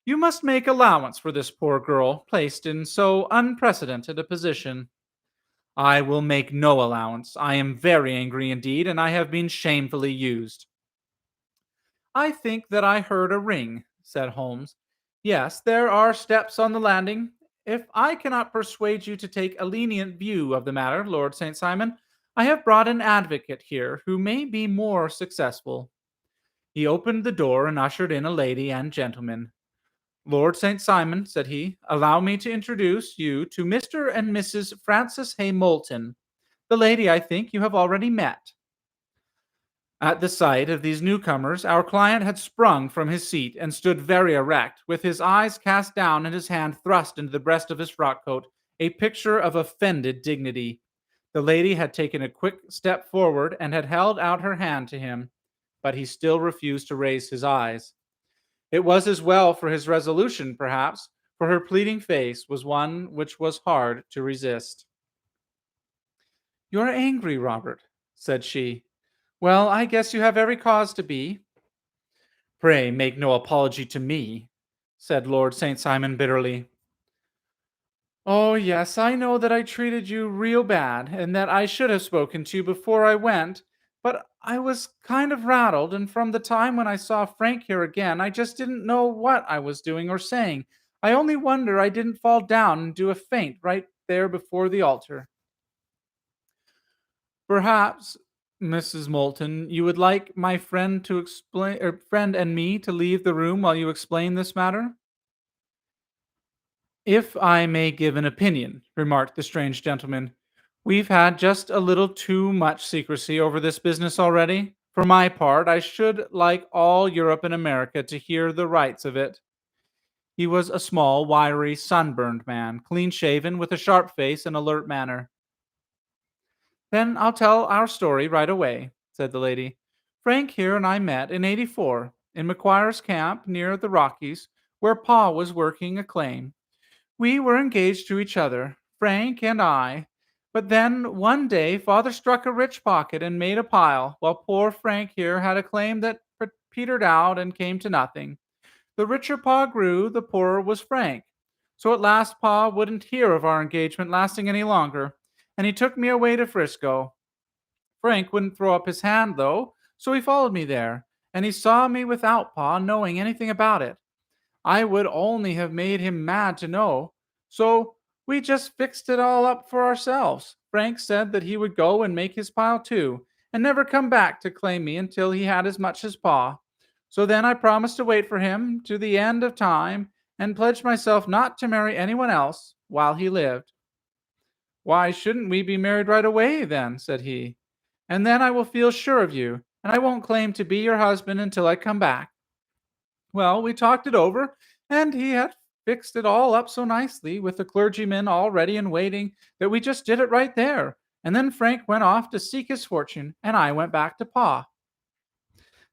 You must make allowance for this poor girl, placed in so unprecedented a position. I will make no allowance. I am very angry indeed, and I have been shamefully used. I think that I heard a ring, said Holmes. Yes, there are steps on the landing. If I cannot persuade you to take a lenient view of the matter, Lord St. Simon, I have brought an advocate here who may be more successful. He opened the door and ushered in a lady and gentleman. Lord St. Simon, said he, allow me to introduce you to Mr. and Mrs. Francis Hay Moulton. The lady, I think, you have already met. At the sight of these newcomers, our client had sprung from his seat and stood very erect, with his eyes cast down and his hand thrust into the breast of his frock coat, a picture of offended dignity. The lady had taken a quick step forward and had held out her hand to him, but he still refused to raise his eyes. It was as well for his resolution, perhaps, for her pleading face was one which was hard to resist. You are angry, Robert, said she. Well, I guess you have every cause to be. Pray make no apology to me, said Lord St. Simon bitterly. Oh, yes, I know that I treated you real bad, and that I should have spoken to you before I went, but I was kind of rattled, and from the time when I saw Frank here again, I just didn't know what I was doing or saying. I only wonder I didn't fall down and do a faint right there before the altar. Perhaps, Mrs. Moulton, you would like my friend to explain, or friend and me to leave the room while you explain this matter? If I may give an opinion, remarked the strange gentleman, we've had just a little too much secrecy over this business already. For my part, I should like all Europe and America to hear the rights of it. He was a small, wiry, sunburned man, clean shaven, with a sharp face and alert manner. Then I'll tell our story right away, said the lady. Frank here and I met in '84 in McQuire's camp near the Rockies, where Pa was working a claim. We were engaged to each other, Frank and I. But then one day father struck a rich pocket and made a pile, while poor Frank here had a claim that petered out and came to nothing. The richer Pa grew, the poorer was Frank. So at last Pa wouldn't hear of our engagement lasting any longer, and he took me away to Frisco. Frank wouldn't throw up his hand, though, so he followed me there, and he saw me without Pa knowing anything about it. I would only have made him mad to know. So we just fixed it all up for ourselves. Frank said that he would go and make his pile too, and never come back to claim me until he had as much as Pa. So then I promised to wait for him to the end of time and pledged myself not to marry anyone else while he lived. Why shouldn't we be married right away then? Said he. And then I will feel sure of you, and I won't claim to be your husband until I come back. Well, we talked it over, and he had fixed it all up so nicely, with the clergyman all ready and waiting, that we just did it right there. And then Frank went off to seek his fortune, and I went back to Pa.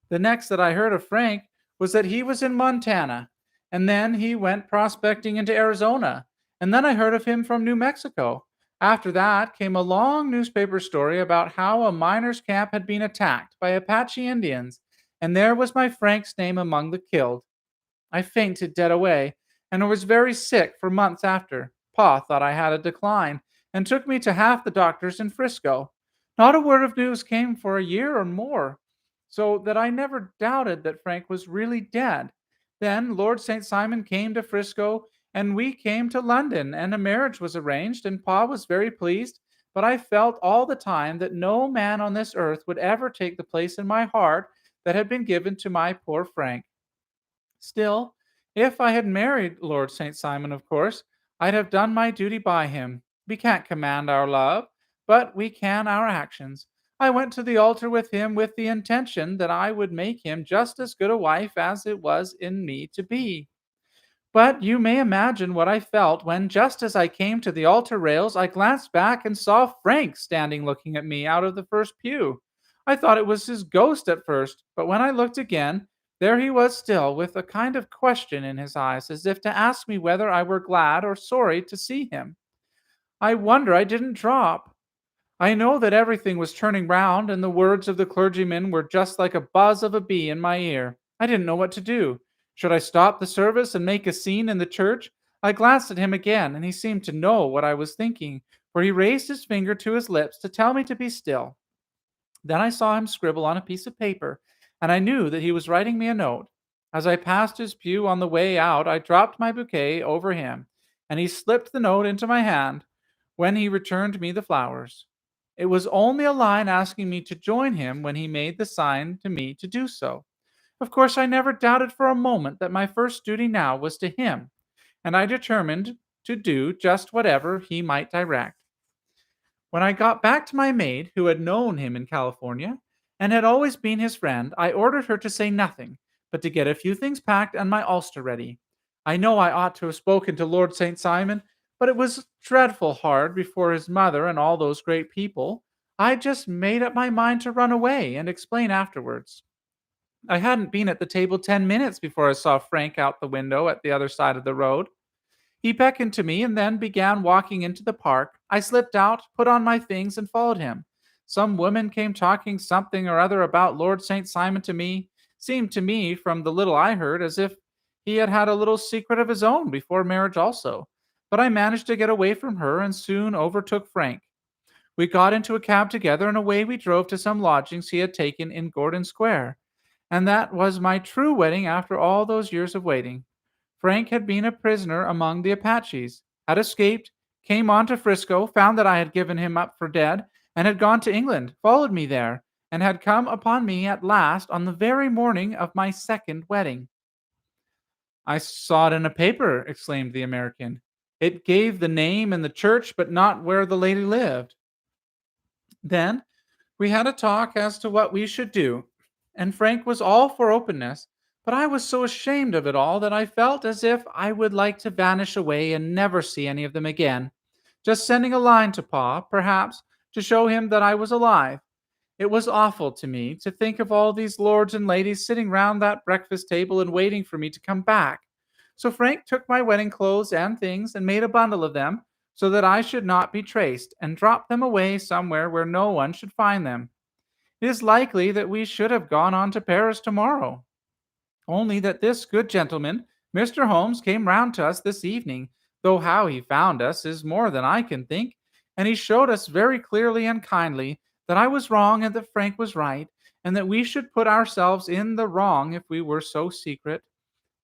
The next that I heard of Frank was that he was in Montana, and then he went prospecting into Arizona, and then I heard of him from New Mexico. After that came a long newspaper story about how a miners' camp had been attacked by Apache Indians, and there was my Frank's name among the killed. I fainted dead away, and was very sick for months after. Pa thought I had a decline, and took me to half the doctors in Frisco. Not a word of news came for a year or more, so that I never doubted that Frank was really dead. Then Lord St. Simon came to Frisco, and we came to London, and a marriage was arranged, and Pa was very pleased. But I felt all the time that no man on this earth would ever take the place in my heart that had been given to my poor Frank. Still, if I had married Lord St. Simon, of course, I'd have done my duty by him. We can't command our love, but we can our actions. I went to the altar with him with the intention that I would make him just as good a wife as it was in me to be. But you may imagine what I felt when, just as I came to the altar rails, I glanced back and saw Frank standing looking at me out of the first pew. I thought it was his ghost at first, but when I looked again, There he was still, with a kind of question in his eyes, as if to ask me whether I were glad or sorry to see him. I wonder I didn't drop. I know that everything was turning round, and the words of the clergyman were just like a buzz of a bee in my ear. I didn't know what to do. Should I stop the service and make a scene in the church? I glanced at him again, and he seemed to know what I was thinking, for he raised his finger to his lips to tell me to be still. Then I saw him scribble on a piece of paper, and I knew that he was writing me a note. As I passed his pew on the way out, I dropped my bouquet over him, and he slipped the note into my hand when he returned me the flowers. It was only a line asking me to join him when he made the sign to me to do so. Of course, I never doubted for a moment that my first duty now was to him, and I determined to do just whatever he might direct. When I got back to my maid, who had known him in California and had always been his friend, I ordered her to say nothing, but to get a few things packed and my ulster ready. I know I ought to have spoken to Lord St. Simon, but it was dreadful hard before his mother and all those great people. I just made up my mind to run away and explain afterwards. I hadn't been at the table 10 minutes before I saw Frank out the window at the other side of the road. He beckoned to me and then began walking into the park. I slipped out, put on my things, and followed him. Some woman came talking something or other about Lord St. Simon to me. Seemed to me, from the little I heard, as if he had had a little secret of his own before marriage, also. But I managed to get away from her and soon overtook Frank. We got into a cab together and away we drove to some lodgings he had taken in Gordon Square. And that was my true wedding after all those years of waiting. Frank had been a prisoner among the Apaches, had escaped, came on to Frisco, found that I had given him up for dead, and had gone to England, followed me there, and had come upon me at last on the very morning of my second wedding. I saw it in a paper, exclaimed the American. It gave the name and the church, but not where the lady lived. Then we had a talk as to what we should do, and Frank was all for openness, but I was so ashamed of it all that I felt as if I would like to vanish away and never see any of them again. Just sending a line to Pa, perhaps, to show him that I was alive. It was awful to me to think of all these lords and ladies sitting round that breakfast table and waiting for me to come back. So Frank took my wedding clothes and things and made a bundle of them so that I should not be traced, and dropped them away somewhere where no one should find them. It is likely that we should have gone on to Paris tomorrow, only that this good gentleman, Mr. Holmes, came round to us this evening, though how he found us is more than I can think, and he showed us very clearly and kindly that I was wrong and that Frank was right, and that we should put ourselves in the wrong if we were so secret.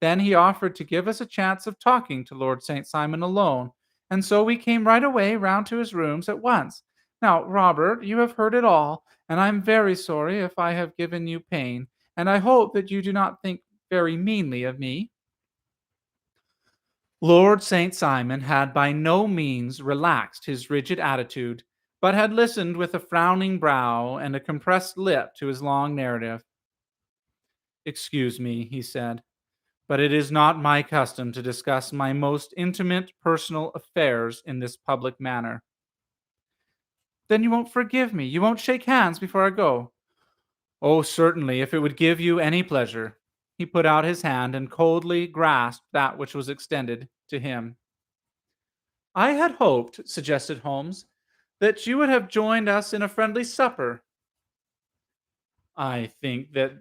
Then he offered to give us a chance of talking to Lord St. Simon alone, and so we came right away round to his rooms at once. Now, Robert, you have heard it all, and I am very sorry if I have given you pain, and I hope that you do not think very meanly of me. Lord St. Simon had by no means relaxed his rigid attitude, but had listened with a frowning brow and a compressed lip to his long narrative. Excuse me, he said, but it is not my custom to discuss my most intimate personal affairs in this public manner. Then you won't forgive me? You won't shake hands before I go? Oh, certainly, if it would give you any pleasure. He put out his hand and coldly grasped that which was extended to him. I had hoped, suggested Holmes, that you would have joined us in a friendly supper. I think that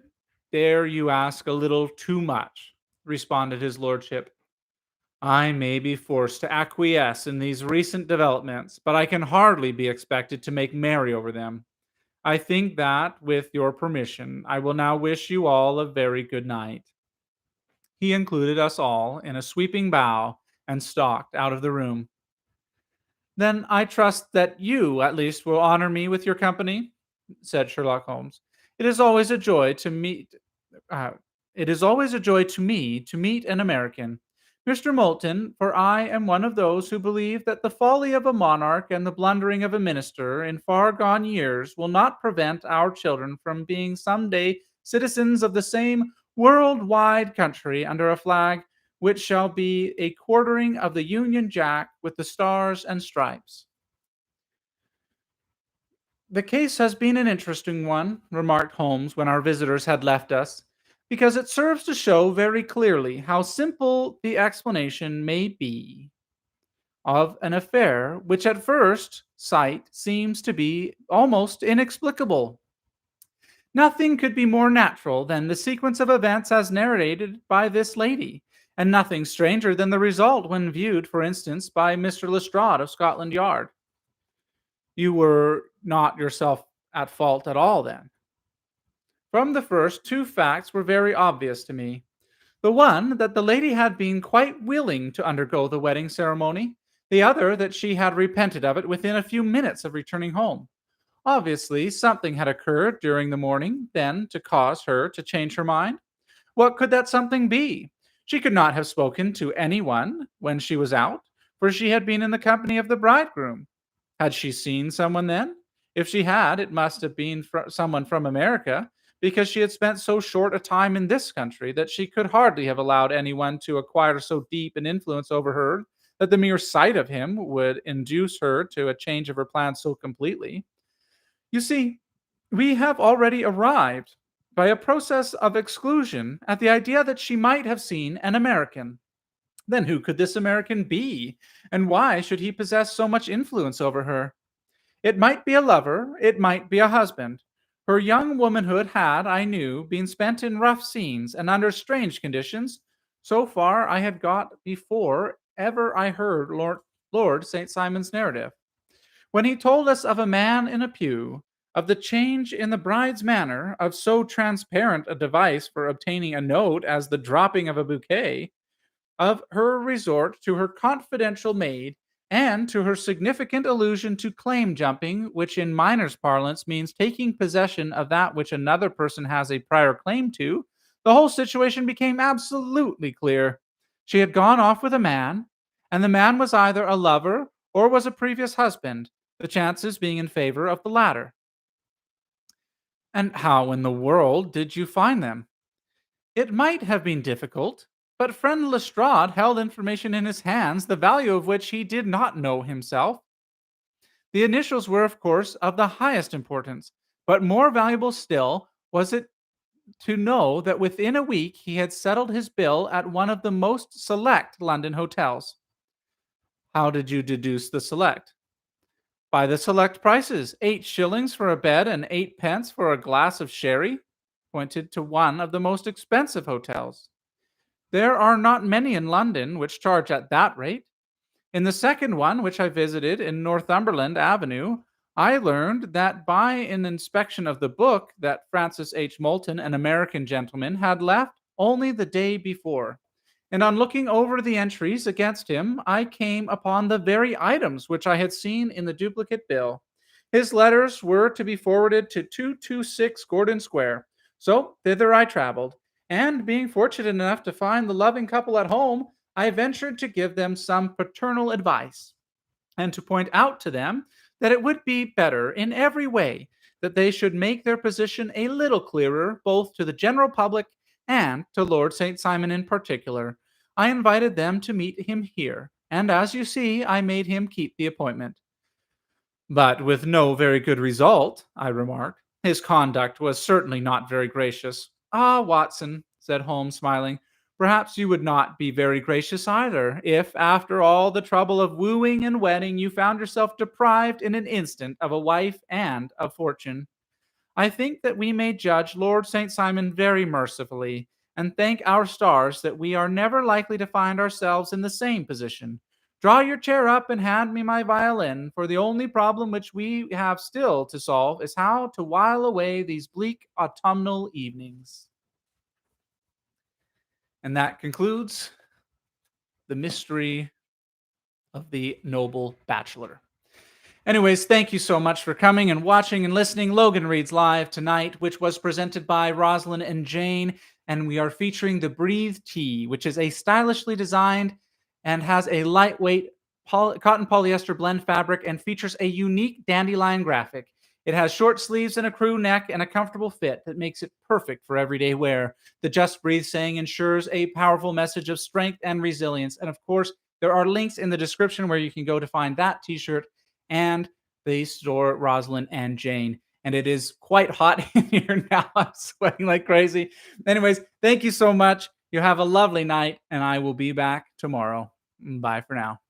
there you ask a little too much, responded his lordship. I may be forced to acquiesce in these recent developments, but I can hardly be expected to make merry over them. I think that, with your permission, I will now wish you all a very good night. He included us all in a sweeping bow and stalked out of the room. Then I trust that you, at least, will honor me with your company, said Sherlock Holmes. It is always a joy to meet. Uh, it is always a joy to me to meet an American, Mr. Moulton, for I am one of those who believe that the folly of a monarch and the blundering of a minister in far gone years will not prevent our children from being some day citizens of the same world-wide country under a flag which shall be a quartering of the Union Jack with the stars and stripes. The case has been an interesting one, remarked Holmes when our visitors had left us. because it serves to show very clearly how simple the explanation may be of an affair which at first sight seems to be almost inexplicable. Nothing could be more natural than the sequence of events as narrated by this lady, and nothing stranger than the result when viewed, for instance, by Mr. Lestrade of Scotland Yard. You were not yourself at fault at all, then. From the first, two facts were very obvious to me. The one, that the lady had been quite willing to undergo the wedding ceremony; the other, that she had repented of it within a few minutes of returning home. Obviously, something had occurred during the morning, then, to cause her to change her mind. What could that something be? She could not have spoken to anyone when she was out, for she had been in the company of the bridegroom. Had she seen someone then? If she had, it must have been someone from America, because she had spent so short a time in this country that she could hardly have allowed anyone to acquire so deep an influence over her that the mere sight of him would induce her to a change of her plans so completely. You see, we have already arrived, by a process of exclusion, at the idea that she might have seen an American. Then who could this American be, and why should he possess so much influence over her? It might be a lover, it might be a husband. Her young womanhood had, I knew, been spent in rough scenes and under strange conditions. So far I had got before ever I heard Lord St. Simon's narrative. When he told us of a man in a pew, of the change in the bride's manner, of so transparent a device for obtaining a note as the dropping of a bouquet, of her resort to her confidential maid, and to her significant allusion to claim jumping, which in miners' parlance means taking possession of that which another person has a prior claim to, the whole situation became absolutely clear. She had gone off with a man, and the man was either a lover or was a previous husband, the chances being in favor of the latter. And how in the world did you find them? It might have been difficult, but friend Lestrade held information in his hands the value of which he did not know himself. The initials were, of course, of the highest importance, but more valuable still was it to know that within a week he had settled his bill at one of the most select London hotels. How did you deduce the select? By the select prices: 8 shillings for a bed and 8 pence for a glass of sherry, pointed to one of the most expensive hotels. There are not many in London which charge at that rate. In the second one, which I visited in Northumberland Avenue, I learned that by an inspection of the book that Francis H. Moulton, an American gentleman, had left only the day before. And on looking over the entries against him, I came upon the very items which I had seen in the duplicate bill. His letters were to be forwarded to 226 Gordon Square. So thither I traveled, and being fortunate enough to find the loving couple at home, I ventured to give them some paternal advice, and to point out to them that it would be better in every way that they should make their position a little clearer both to the general public and to Lord St. Simon in particular. I invited them to meet him here, and as you see, I made him keep the appointment. But with no very good result, I remarked. His conduct was certainly not very gracious. Ah, Watson, said Holmes, smiling, perhaps you would not be very gracious either, if, after all the trouble of wooing and wedding, you found yourself deprived in an instant of a wife and of fortune. I think that we may judge Lord St. Simon very mercifully, and thank our stars that we are never likely to find ourselves in the same position. Draw your chair up and hand me my violin, for the only problem which we have still to solve is how to while away these bleak autumnal evenings. And that concludes the mystery of the noble bachelor. Anyways, thank you so much for coming and watching and listening. Logan Reads Live tonight, which was presented by Rosalind and Jane. And we are featuring the Breathe Tee, which is a stylishly designed and has a lightweight cotton polyester blend fabric and features a unique dandelion graphic. It has short sleeves and a crew neck and a comfortable fit that makes it perfect for everyday wear. The Just Breathe saying ensures a powerful message of strength and resilience. And of course, there are links in the description where you can go to find that t-shirt and the store Rosalind and Jane. and it is quite hot in here now. I'm sweating like crazy. Anyways, thank you so much. You have a lovely night, and I will be back tomorrow. Bye for now.